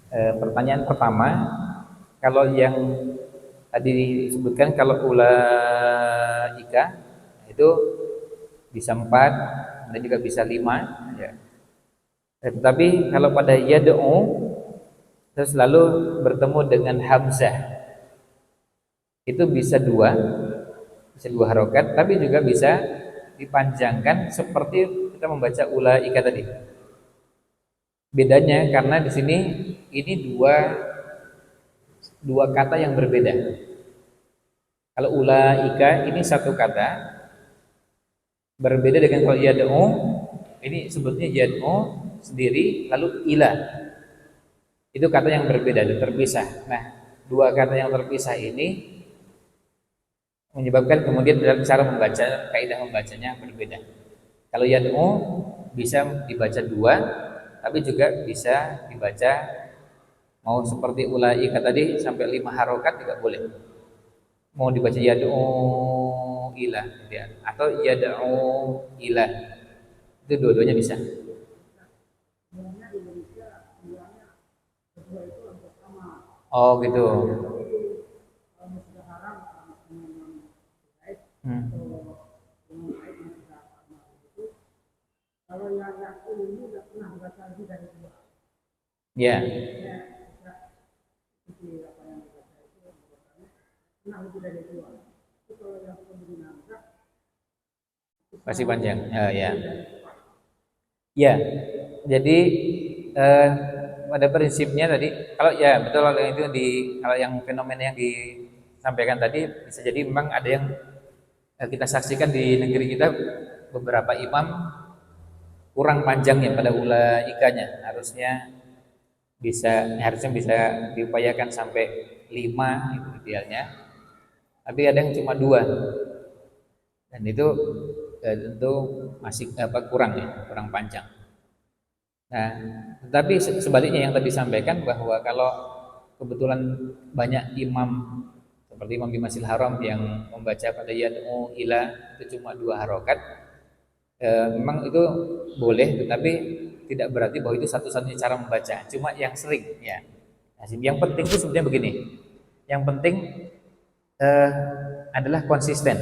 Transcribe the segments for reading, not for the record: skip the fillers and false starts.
Pertanyaan pertama, kalau yang tadi disebutkan kalau ulaika itu bisa 4 dan juga bisa 5 ya. Tetapi kalau pada yad'u terus lalu bertemu dengan hamzah itu bisa dua harokat, tapi juga bisa dipanjangkan seperti kita membaca ulaika tadi. Bedanya karena di sini ini dua kata yang berbeda. Kalau ulaika ini satu kata, berbeda dengan kalau yad'u, ini sebutnya yad'u sendiri lalu ila. Itu kata yang berbeda dan terpisah. Nah, dua kata yang terpisah ini menyebabkan kemudian dalam cara membaca, kaidah membacanya berbeda. Kalau yad'u bisa dibaca dua, tapi juga bisa dibaca mau seperti ulaika tadi sampai 5 harokat juga boleh. Mau dibaca yad'u ilah ya, atau yad'u ilah. Itu dua-duanya bisa. Oh gitu. Hmm. Ya, pasti panjang. Ya. Ya. Jadi eh, pada prinsipnya tadi kalau ya betul kalau itu kalau yang fenomena yang disampaikan tadi bisa jadi memang ada yang kita saksikan di negeri kita beberapa imam kurang panjangnya pada ulaikanya harusnya bisa diupayakan sampai 5 itu idealnya, tapi ada yang cuma dua dan itu tentu masih kurang ya, kurang panjang. Nah, tetapi sebaliknya yang tadi disampaikan bahwa kalau kebetulan banyak imam seperti Imam di Masjidil Haram yang membaca pada yad'u ila itu cuma dua harokat, memang itu boleh, tetapi tidak berarti bahwa itu satu-satunya cara membaca. Cuma yang sering, ya. Nah, yang penting itu sebenarnya begini. Yang penting eh, adalah konsisten.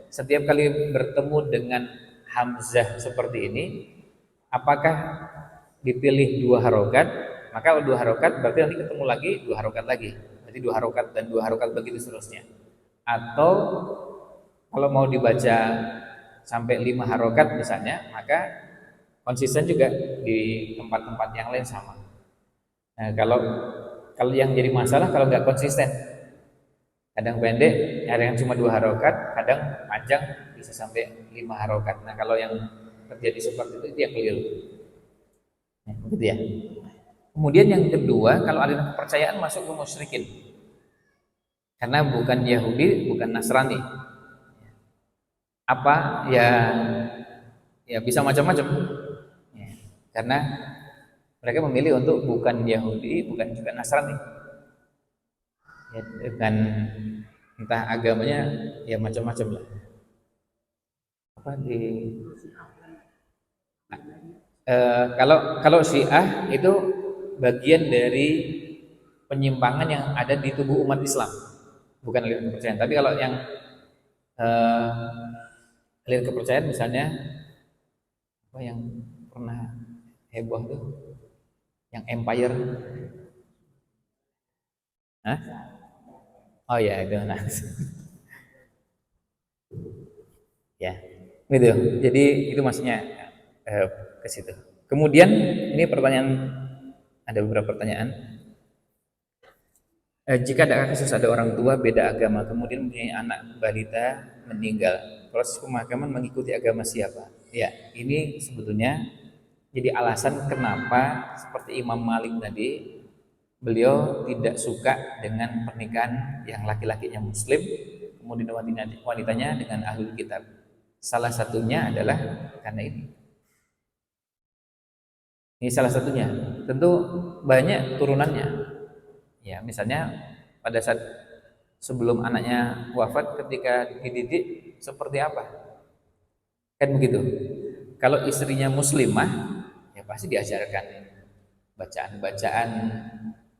Setiap kali bertemu dengan hamzah seperti ini, apakah dipilih dua harokat? Maka kalau dua harokat berarti nanti ketemu lagi dua harokat lagi. Berarti dua harokat dan dua harokat begitu seterusnya. Atau kalau mau dibaca sampai 5 harokat misalnya, maka konsisten juga di tempat-tempat yang lain sama. Nah, kalau kalau yang jadi masalah kalau nggak konsisten, kadang pendek, ada yang cuma 2 harokat, kadang panjang bisa sampai 5 harokat. Nah, kalau yang terjadi seperti itu dia keliru. Ya, gitu ya. Kemudian yang kedua, kalau ada kepercayaan masuk ke musyrikin, karena bukan Yahudi, bukan Nasrani. Apa ya? Ya bisa macam-macam. Ya, karena mereka memilih untuk bukan Yahudi, bukan juga Nasrani. Ya, dengan entah agamanya ya macam-macam lah. Apa di kalau kalau Syiah itu bagian dari penyimpangan yang ada di tubuh umat Islam, bukan aliran kepercayaan. Tapi kalau yang aliran kepercayaan misalnya apa yang pernah heboh tuh, yang Empire, Hah? Oh ya itu, nah ya gitu. Jadi itu maksudnya ke situ. Kemudian ini pertanyaan, ada beberapa pertanyaan. Jika ada kasus ada orang tua beda agama kemudian mempunyai anak balita meninggal, proses pemakaman mengikuti agama siapa? Ya, ini sebetulnya jadi alasan kenapa seperti Imam Malik tadi, beliau tidak suka dengan pernikahan yang laki-lakinya Muslim, kemudian wanitanya dengan ahlul kitab. Salah satunya adalah karena ini. Ini salah satunya. Tentu banyak turunannya. Ya, misalnya pada saat sebelum anaknya wafat ketika dididik seperti apa? Kan begitu. Kalau istrinya muslimah, ya pasti diajarkan bacaan-bacaan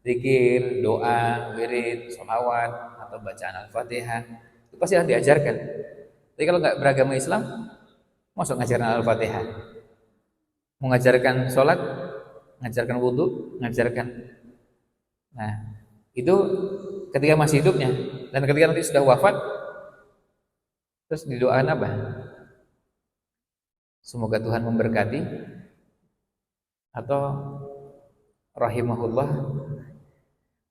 zikir, doa, wirid, sholawat, atau bacaan Al-Fatihah, itu pasti harus diajarkan. Tapi kalau nggak beragama Islam, masuk ngajarin Al-Fatihah, mengajarkan sholat, mengajarkan wudhu, mengajarkan. Nah, itu ketika masih hidupnya, dan ketika nanti sudah wafat, terus didoakan apa? Semoga Tuhan memberkati atau rahimahullah.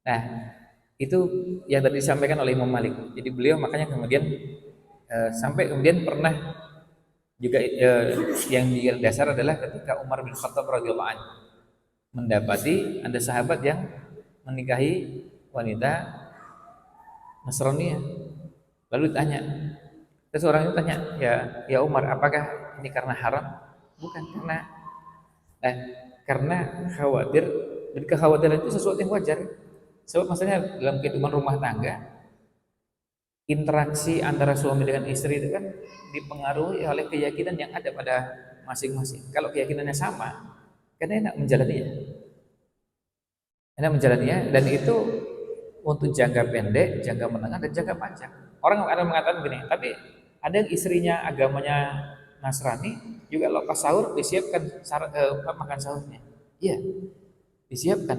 Nah, itu yang tadi disampaikan oleh Imam Malik. Jadi beliau makanya kemudian sampai kemudian pernah juga yang di dasar adalah ketika Umar bin Khattab radhiyallahu anhu mendapati ada sahabat yang menikahi wanita Nasraniyah. Lalu ditanya, terus orang itu tanya, ya Umar, apakah ini karena haram? Bukan, eh, karena khawatir, dan kekhawatiran itu sesuatu yang wajar. Sebab maksudnya dalam kehidupan rumah tangga, interaksi antara suami dengan istri itu kan dipengaruhi oleh keyakinan yang ada pada masing-masing. Kalau keyakinannya sama, kan enak menjalaninya, dan itu untuk jangka pendek, jangka menengah, dan jangka panjang. Orang akan mengatakan begini, tapi ada yang istrinya agamanya Nasrani, juga lepas sahur disiapkan makan sahurnya. Iya, disiapkan.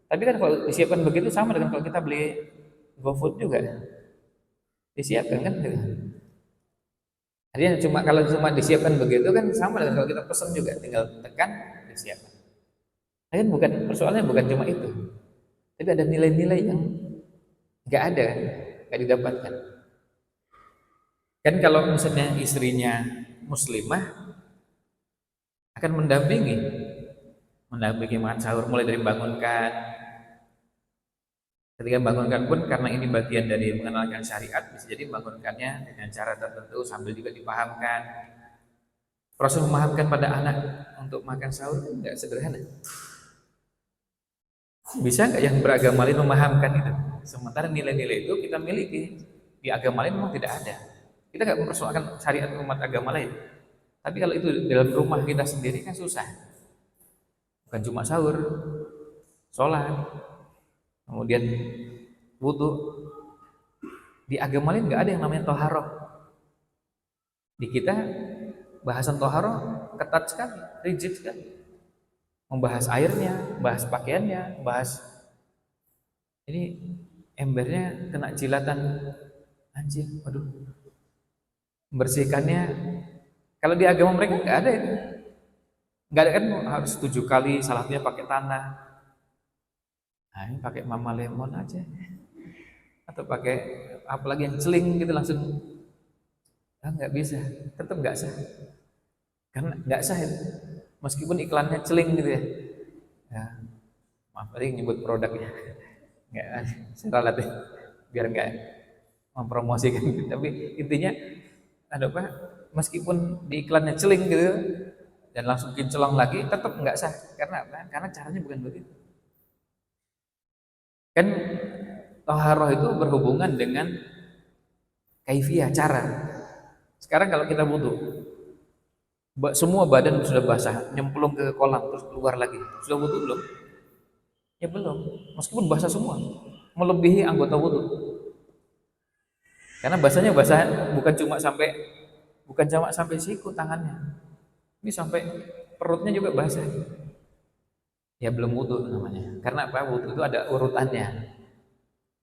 Tapi kan kalau disiapkan begitu sama dengan kalau kita beli GoFood juga disiapkan kan gitu. Artinya kalau cuma disiapkan begitu kan sama dengan kalau kita pesan juga, tinggal tekan disiapkan. Nah, kan persoalannya bukan cuma itu, tapi ada nilai-nilai yang nggak ada, nggak didapatkan. Kan kalau misalnya istrinya muslimah akan mendampingi makan sahur, mulai dari bangunkan. Ketika bangunkan pun karena ini bagian dari mengenalkan syariat, bisa jadi bangunkannya dengan cara tertentu sambil juga dipahamkan. Proses memahamkan pada anak untuk makan sahur itu nggak sederhana. Bisa nggak yang beragama lain memahamkan itu? Sementara nilai-nilai itu kita miliki, di agama lain memang tidak ada. Kita nggak mempersoalkan syariat umat agama lain. Tapi kalau itu dalam rumah kita sendiri kan susah. Bukan cuma sahur, sholat, kemudian wudhu. Di agama lain nggak ada yang namanya toharoh. Di kita bahasan toharoh ketat sekali, rigid sekali. Membahas airnya, bahas pakaiannya, bahas ini embernya kena jilatan anjing, waduh. Membersihkannya, kalau di agama mereka nggak ada itu. Nggak ada kan, harus 7 kali, salah satunya pakai tanah. Nah, ini pakai mama lemon aja, atau pakai apalagi yang celing gitu langsung, nggak bisa, tetap nggak sah, karena nggak sah itu. Meskipun iklannya celing gitu ya, ya maaf tadi nyebut produknya, nggak, saya ralat ya, biar nggak mempromosikan gitu. Tapi intinya ada apa, meskipun di iklannya celing gitu dan langsung kinclong lagi, tetap nggak sah. Karena apa? Karena caranya bukan begitu. Kan toharoh itu berhubungan dengan kaifiyah, cara. Sekarang kalau kita wudhu, semua badan sudah basah, nyemplung ke kolam terus keluar lagi, sudah wudhu belum? Ya belum, meskipun basah semua, melebihi anggota wudhu. Karena basahnya basah bukan cuma sampai siku tangannya, ini sampai perutnya juga basah. Ya belum wudhu namanya. Karena apa? Wudhu itu ada urutannya.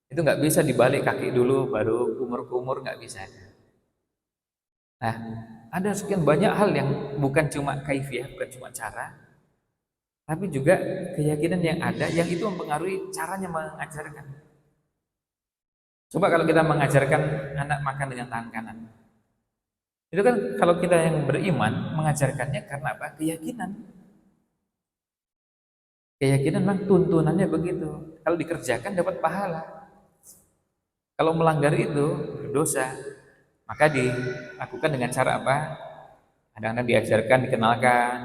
Itu nggak bisa dibalik kaki dulu baru kumur-kumur, nggak bisa. Nah, ada sekian banyak hal yang bukan cuma kaifiyah, bukan cuma cara, tapi juga keyakinan yang ada yang itu mempengaruhi caranya mengajarkan. Coba kalau kita mengajarkan anak makan dengan tangan kanan. Itu kan kalau kita yang beriman mengajarkannya karena apa? Keyakinan. Keyakinan memang tuntunannya begitu. Kalau dikerjakan dapat pahala. Kalau melanggar itu dosa. Maka dilakukan dengan cara apa? Kadang-kadang diajarkan, dikenalkan,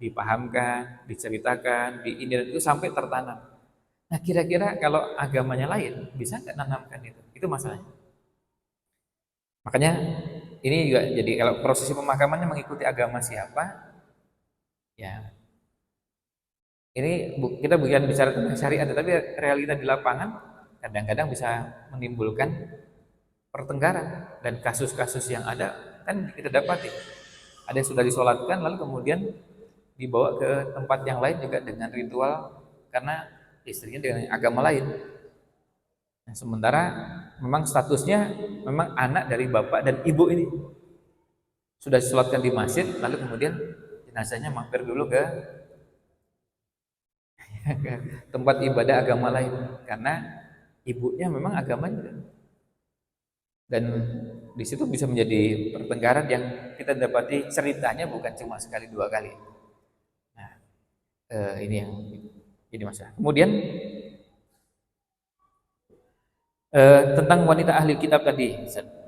dipahamkan, diceritakan, itu sampai tertanam. Nah, kira-kira kalau agamanya lain bisa nggak nanamkan itu? Itu masalahnya. Makanya ini juga jadi kalau prosesi pemakamannya mengikuti agama siapa, ya Kita bukan bicara tentang syariat, tapi realita di lapangan kadang-kadang bisa menimbulkan pertengkaran, dan kasus-kasus yang ada kan kita dapati ada yang sudah disolatkan lalu kemudian dibawa ke tempat yang lain juga dengan ritual karena istrinya dengan agama lain. Nah, sementara memang statusnya memang anak dari bapak dan ibu ini sudah disolatkan di masjid, lalu kemudian jenazahnya mampir dulu ke tempat ibadah agama lain karena ibunya memang agamanya. Dan di situ bisa menjadi pertengkaran yang kita dapati ceritanya bukan cuma sekali dua kali. Nah, ini yang jadi masalah. Kemudian tentang wanita ahli kitab tadi,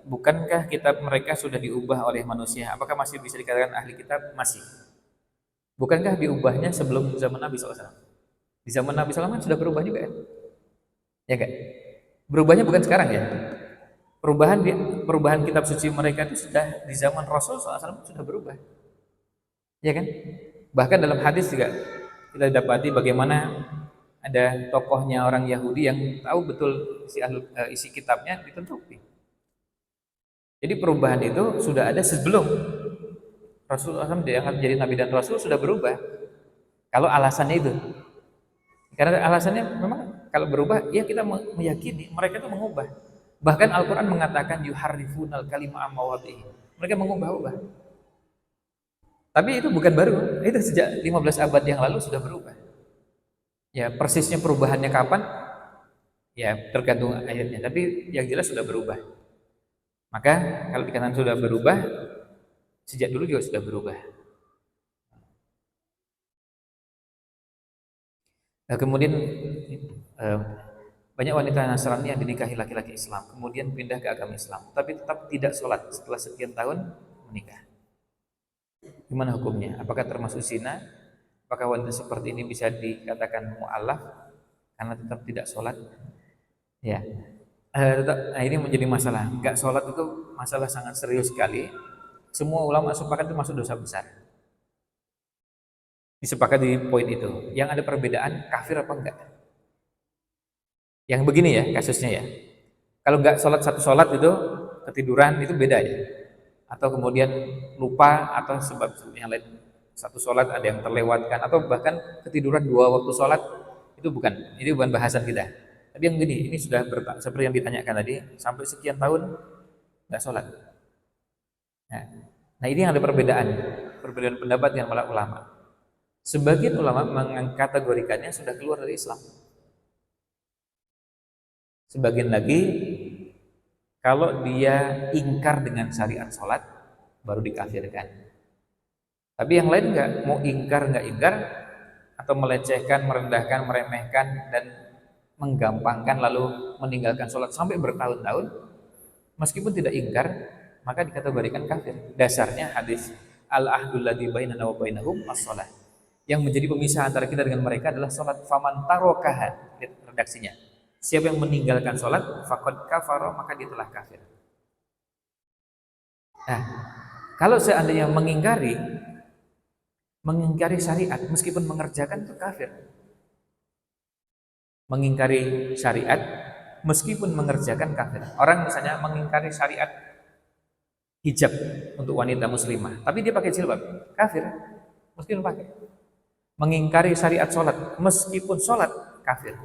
bukankah kitab mereka sudah diubah oleh manusia? Apakah masih bisa dikatakan ahli kitab? Masih. Bukankah diubahnya sebelum zaman Nabi SAW? Di zaman Nabi SAW kan sudah berubah juga ya? Ya kan? Berubahnya bukan sekarang ya? Perubahan kitab suci mereka itu sudah di zaman Rasul SAW sudah berubah, ya kan? Bahkan dalam hadis juga kita dapati bagaimana ada tokohnya orang Yahudi yang tahu betul isi kitabnya ditutupi. Jadi perubahan itu sudah ada sebelum Rasul SAW diangkat menjadi Nabi dan Rasul sudah berubah. Kalau alasannya itu, karena alasannya memang kalau berubah, ya kita meyakini mereka itu mengubah. Bahkan Al-Quran mengatakan yuharrifunal kalima amawatihi. Mereka mengubah-ubah. Tapi itu bukan baru. Itu sejak 15 abad yang lalu sudah berubah. Ya persisnya perubahannya kapan? Ya tergantung ayatnya. Tapi yang jelas sudah berubah. Maka kalau dikatakan sudah berubah, sejak dulu juga sudah berubah. Nah, kemudian banyak wanita Nasrani yang dinikahi laki-laki Islam, kemudian pindah ke agama Islam, tapi tetap tidak sholat setelah sekian tahun menikah. Gimana hukumnya? Apakah termasuk zina? Apakah wanita seperti ini bisa dikatakan mu'alaf karena tetap tidak sholat? Ya, nah ini menjadi masalah. Enggak sholat itu masalah sangat serius sekali. Semua ulama sepakat itu masuk dosa besar. Disepakati di poin itu. Yang ada perbedaan kafir apa enggak? Yang begini ya kasusnya ya. Kalau nggak sholat satu sholat itu ketiduran itu beda ya. Atau kemudian lupa atau sebab yang lain, satu sholat ada yang terlewatkan atau bahkan ketiduran 2 waktu sholat, itu bukan. Ini bukan bahasan kita. Tapi yang begini, ini sudah seperti yang ditanyakan tadi, sampai sekian tahun nggak sholat. Nah ini yang ada perbedaan pendapat yang para ulama. Sebagian ulama mengkategorikannya sudah keluar dari Islam. Sebagian lagi kalau dia ingkar dengan syariat sholat baru dikafirkan. Tapi yang lain nggak mau ingkar nggak ingkar atau melecehkan, merendahkan, meremehkan dan menggampangkan lalu meninggalkan sholat sampai bertahun-tahun, meskipun tidak ingkar maka dikategorikan kafir. Dasarnya hadis al-ahdul ladzi bainana wa bainahum as-shalah. Yang menjadi pemisah antara kita dengan mereka adalah sholat. Faman tarokaha, redaksinya. Siapa yang meninggalkan sholat, faqad kafara, maka dia telah kafir. Nah, kalau seandainya mengingkari syariat, meskipun mengerjakan itu kafir. Mengingkari syariat, meskipun mengerjakan kafir. Orang misalnya mengingkari syariat hijab untuk wanita muslimah, tapi dia pakai jilbab, kafir. Meskipun pakai. Mengingkari syariat sholat, meskipun sholat, kafir.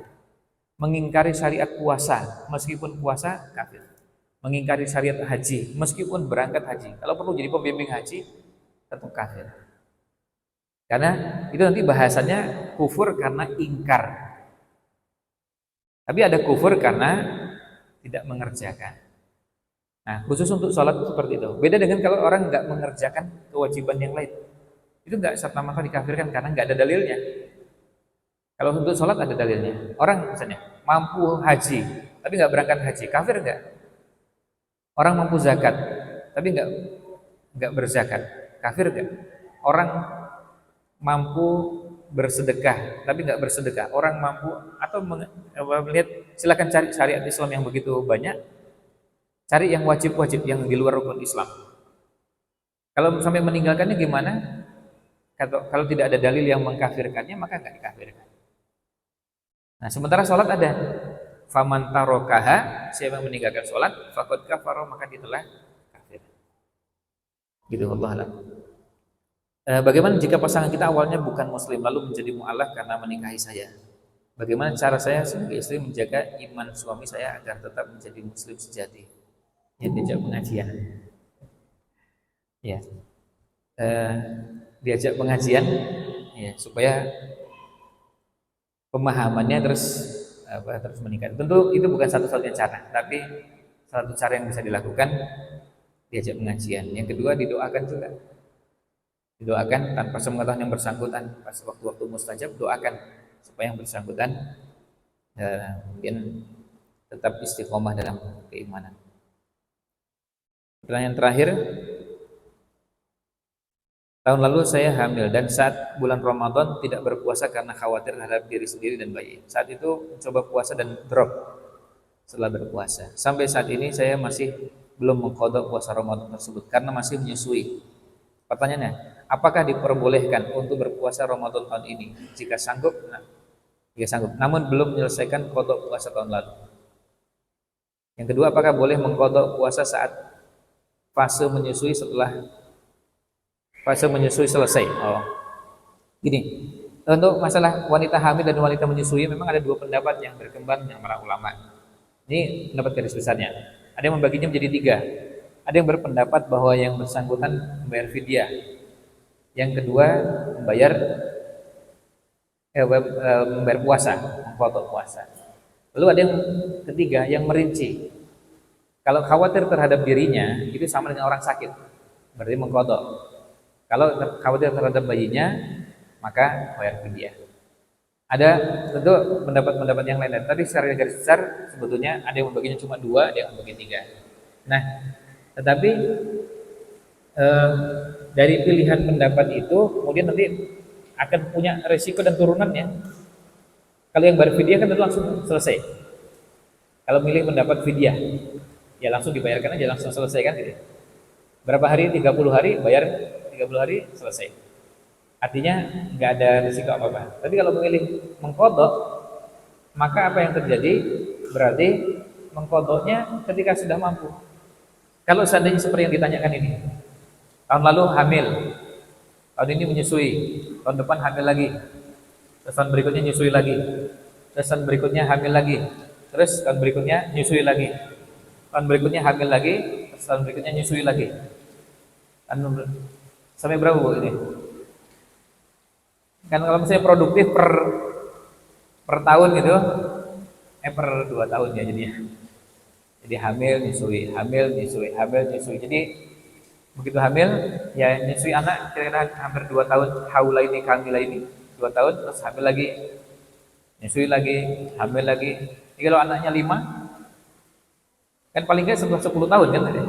Mengingkari syariat puasa, meskipun puasa, kafir. Mengingkari syariat haji, meskipun berangkat haji, kalau perlu jadi pembimbing haji, tetap kafir. Karena itu nanti bahasannya kufur karena ingkar. Tapi ada kufur karena tidak mengerjakan. Nah, khusus untuk sholat itu seperti itu. Beda dengan kalau orang nggak mengerjakan kewajiban yang lain. Itu nggak serta-merta dikafirkan karena nggak ada dalilnya. Kalau untuk sholat ada dalilnya. Orang misalnya mampu haji, tapi nggak berangkat haji, kafir nggak? Orang mampu zakat, tapi nggak berzakat, kafir nggak? Orang mampu bersedekah, tapi nggak bersedekah. Orang mampu atau melihat, silakan cari syariat Islam yang begitu banyak, cari yang wajib-wajib yang di luar rukun Islam. Kalau sampai meninggalkannya gimana? Kalau tidak ada dalil yang mengkafirkannya maka nggak dikafirkan. Nah, sementara sholat ada. Faman tarokaha, siapa yang meninggalkan sholat, faqad kafara, maka dia telah kafir. Gitu, Allah alam. Bagaimana jika pasangan kita awalnya bukan muslim lalu menjadi mu'alaf karena menikahi saya? Bagaimana cara saya sebagai istri menjaga iman suami saya agar tetap menjadi muslim sejati? Yang diajak pengajian. Ya. Diajak pengajian ya, supaya pemahamannya terus meningkat. Tentu itu bukan satu-satunya cara, tapi satu cara yang bisa dilakukan diajak pengajian. Yang kedua didoakan juga. Didoakan tanpa sepengetahuan yang bersangkutan. Pas waktu-waktu mustajab doakan supaya yang bersangkutan mungkin tetap istiqomah dalam keimanan. Pertanyaan terakhir, tahun lalu saya hamil dan saat bulan Ramadan tidak berpuasa karena khawatir terhadap diri sendiri dan bayi. Saat itu mencoba puasa dan drop setelah berpuasa. Sampai saat ini saya masih belum mengqadha puasa Ramadan tersebut karena masih menyusui. Pertanyaannya, apakah diperbolehkan untuk berpuasa Ramadan tahun ini? Jika sanggup, namun belum menyelesaikan qadha puasa tahun lalu. Yang kedua, apakah boleh mengqadha puasa saat fase menyusui selesai? Gini, untuk masalah wanita hamil dan wanita menyusui memang ada dua pendapat yang berkembang yang para ulama. Ini pendapat garis besarnya. Ada yang membaginya menjadi tiga. Ada yang berpendapat bahwa yang bersangkutan membayar fidyah. Yang kedua membayar puasa, mengqadha puasa. Lalu ada yang ketiga yang merinci. Kalau khawatir terhadap dirinya itu sama dengan orang sakit, berarti mengqadha. Kalau khawatir terhadap bayinya maka bayar fidyah. Ada tentu pendapat-pendapat yang lain. Tapi secara garis besar sebetulnya ada yang membaginya cuma dua, ada yang membagi tiga. Nah, tetapi dari pilihan pendapat itu kemudian nanti akan punya resiko dan turunannya. Kalau yang bayar fidyah kan tentu langsung selesai. Kalau milih pendapat fidyah, ya langsung dibayarkan aja, langsung selesai kan gitu. Berapa hari? 30 hari, bayar 30 hari selesai. Artinya nggak ada risiko apa-apa. Tapi kalau memilih mengqadha, maka apa yang terjadi? Berarti mengqadhanya ketika sudah mampu. Kalau seandainya seperti yang ditanyakan ini, tahun lalu hamil, tahun ini menyusui, tahun depan hamil lagi, terus tahun berikutnya menyusui lagi, terus tahun berikutnya hamil lagi, terus tahun berikutnya menyusui lagi, tahun berikutnya hamil lagi, terus tahun berikutnya menyusui lagi. Sampai berapa Bu ini? Kan kalau misalnya produktif per tahun gitu, per 2 tahun ya jadinya. Jadi hamil, nyusui, hamil, nyusui, hamil, nyusui. Jadi begitu hamil, ya nyusui anak kira-kira hampir 2 tahun, haula ini, kamila ini 2 tahun, terus hamil lagi, nyusui lagi, hamil lagi. Jadi kalau anaknya 5, kan paling nggak 10 tahun kan tadi.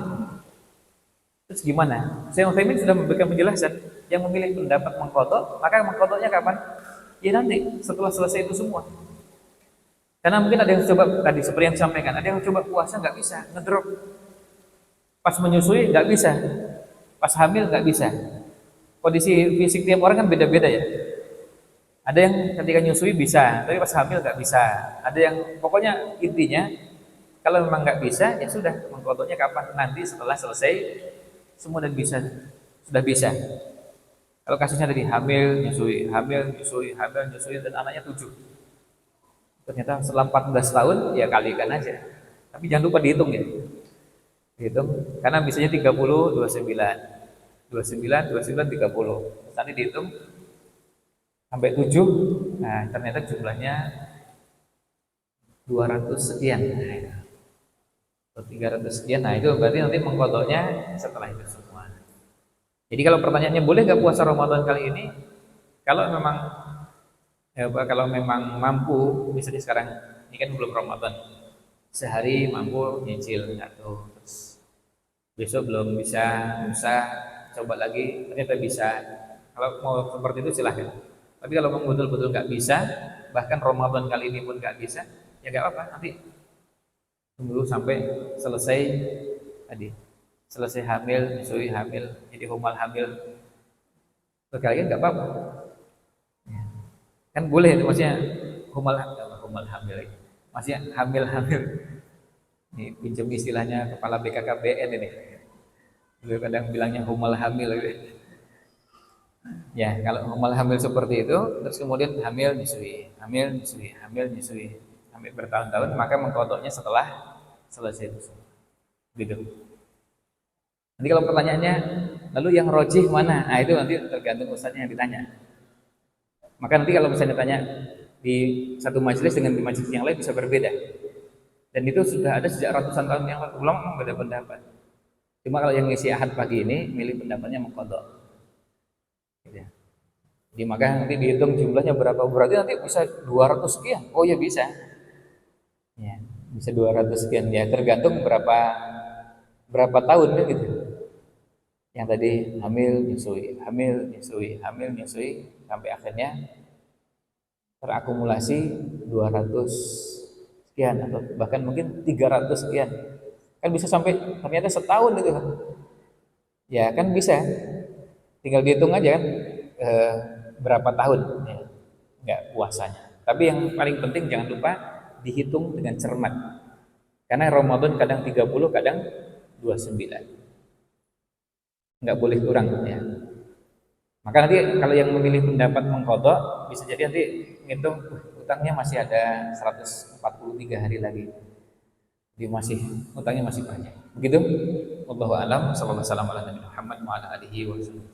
Terus gimana? Saya Utsaimin sudah memberikan penjelasan. Yang memilih pendapat mengqadha, maka mengqadhanya kapan? Ya nanti setelah selesai itu semua. Karena mungkin ada yang coba tadi seperti yang disampaikan, ada yang coba puasa nggak bisa, ngedrop. Pas menyusui nggak bisa, pas hamil nggak bisa. Kondisi fisik tiap orang kan beda-beda ya. Ada yang ketika nyusui bisa, tapi pas hamil nggak bisa. Ada yang pokoknya intinya kalau memang nggak bisa ya sudah, mengqadhanya kapan? Nanti setelah selesai semua dan bisa, sudah bisa. Kalau kasusnya tadi hamil, nyusui, hamil, nyusui, hamil, nyusui dan anaknya 7. Ternyata setelah 14 tahun ya kalikan aja. Tapi jangan lupa dihitung ya. Dihitung karena biasanya 30, 29. 29, 29, 30. Nanti dihitung sampai 7. Nah, ternyata jumlahnya 200 sekian. Atau 300 sekian. Nah, itu berarti nanti mengqadhanya setelah itu semua. Jadi kalau pertanyaannya boleh nggak puasa Ramadan kali ini? Kalau memang mampu, misalnya sekarang ini kan belum Ramadan, sehari mampu nyicil satu, terus besok belum bisa, coba lagi, ternyata bisa. Kalau mau seperti itu silahkan. Tapi kalau memang betul-betul nggak bisa, bahkan Ramadan kali ini pun nggak bisa, ya nggak apa-apa. Nanti tunggu sampai selesai tadi. Selesai hamil, nyusui hamil, jadi humal hamil berkali-kali nggak apa-apa. Ya. Kan boleh itu maksudnya humal humal hamil. Maksudnya hamil-hamil. Ini pinjam istilahnya kepala BKKBN ini. Beliau kadang bilangnya humal hamil gitu. Ya, kalau humal hamil seperti itu, terus kemudian hamil nyusui, hamil nyusui, hamil nyusui, sampai bertahun-tahun, maka mengkodoknya setelah selesai itu. Gitu. Nanti kalau pertanyaannya, lalu yang rojih mana? Nah itu nanti tergantung ustadznya yang ditanya. Maka nanti kalau misalnya tanya di satu majelis dengan di majelis yang lain bisa berbeda. Dan itu sudah ada sejak ratusan tahun yang lalu. Ulama memang beda pendapat. Cuma kalau yang ngisi ahad pagi ini, milih pendapatnya mengkodok. Gitu ya. Jadi maka nanti dihitung jumlahnya berapa, berarti nanti bisa 200 sekian. Oh ya bisa. Ya, bisa 200 sekian ya, tergantung berapa tahun kan gitu. Yang tadi hamil nyusui, hamil nyusui, hamil nyusui sampai akhirnya terakumulasi 200 sekian atau bahkan mungkin 300 sekian. Kan bisa sampai ternyata setahun itu kan. Ya kan bisa. Tinggal dihitung aja kan eh, berapa tahun ya, nggak puasanya. Tapi yang paling penting jangan lupa dihitung dengan cermat. Karena Ramadan kadang 30, kadang 29. Nggak boleh kurang ya. Maka nanti kalau yang memilih pendapat mengkodok bisa jadi nanti ngitung utangnya masih ada 143 hari lagi. Jadi masih utangnya masih banyak. Begitu? Wallahu a'lam. Sallallahu alaihi wasallam ala Nabi Muhammad wa ala alihi wa sallam.